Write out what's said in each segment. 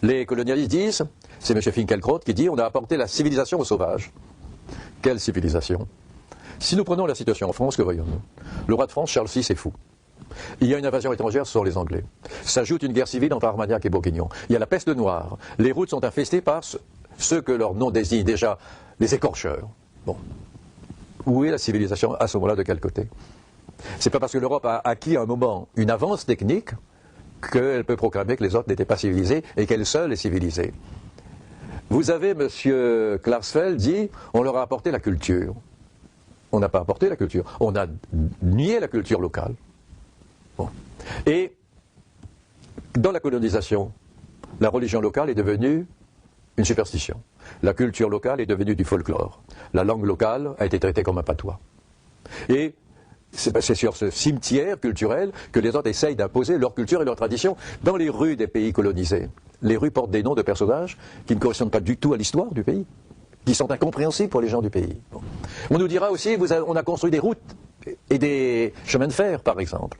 Les colonialistes disent, c'est M. Finkielkraut qui dit, on a apporté la civilisation aux sauvages. Quelle civilisation? Si nous prenons la situation en France, que voyons-nous? Le roi de France, Charles VI, est fou. Il y a une invasion étrangère, ce sont les Anglais. S'ajoute une guerre civile entre Armagnac et Bourguignon. Il y a la peste noire. Les routes sont infestées par ceux que leur nom désigne déjà, les écorcheurs. Bon. Où est la civilisation à ce moment-là, de quel côté? C'est pas parce que l'Europe a acquis à un moment une avance technique qu'elle peut proclamer que les autres n'étaient pas civilisés et qu'elle seule est civilisée. Vous avez, M. Klarsfeld dit, on leur a apporté la culture. On n'a pas apporté la culture. On a nié la culture locale. Bon. Et dans la colonisation, la religion locale est devenue une superstition. La culture locale est devenue du folklore. La langue locale a été traitée comme un patois. Et c'est sur ce cimetière culturel que les autres essayent d'imposer leur culture et leur tradition dans les rues des pays colonisés. Les rues portent des noms de personnages qui ne correspondent pas du tout à l'histoire du pays, qui sont incompréhensibles pour les gens du pays. Bon. On nous dira aussi, on a construit des routes et des chemins de fer, par exemple.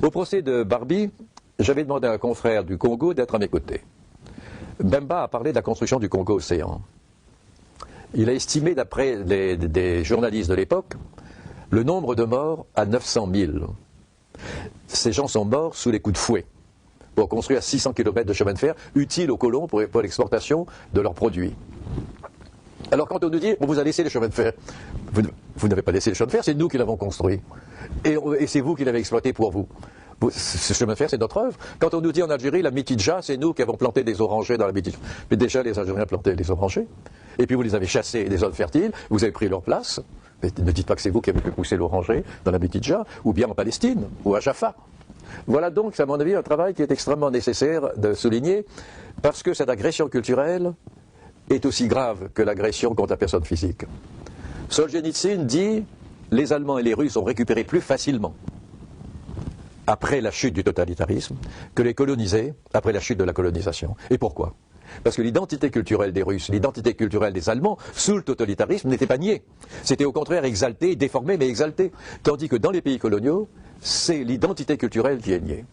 Au procès de Barbie, j'avais demandé à un confrère du Congo d'être à mes côtés. Bemba a parlé de la construction du Congo-Océan. Il a estimé, d'après des journalistes de l'époque, le nombre de morts à 900 000. Ces gens sont morts sous les coups de fouet pour construire 600 km de chemin de fer utiles aux colons pour l'exportation de leurs produits. Alors quand on nous dit, on vous a laissé les chemins de fer, vous n'avez pas laissé les chemins de fer, c'est nous qui l'avons construit. Et c'est vous qui l'avez exploité pour vous. Ce chemin de fer, c'est notre œuvre. Quand on nous dit en Algérie, la Mitidja, c'est nous qui avons planté des orangers dans la Mitidja. Mais déjà, les Algériens plantaient des orangers. Et puis vous les avez chassés des zones fertiles, vous avez pris leur place. Mais ne dites pas que c'est vous qui avez pu pousser l'oranger dans la Mitidja, ou bien en Palestine, ou à Jaffa. Voilà donc, à mon avis, un travail qui est extrêmement nécessaire de souligner, parce que cette agression culturelle est aussi grave que l'agression contre la personne physique. Solzhenitsyn dit « les Allemands et les Russes ont récupéré plus facilement après la chute du totalitarisme que les colonisés après la chute de la colonisation. » Et pourquoi? Parce que l'identité culturelle des Russes, l'identité culturelle des Allemands, sous le totalitarisme, n'était pas niée. C'était au contraire exalté, déformé, mais exalté. Tandis que dans les pays coloniaux, c'est l'identité culturelle qui est niée.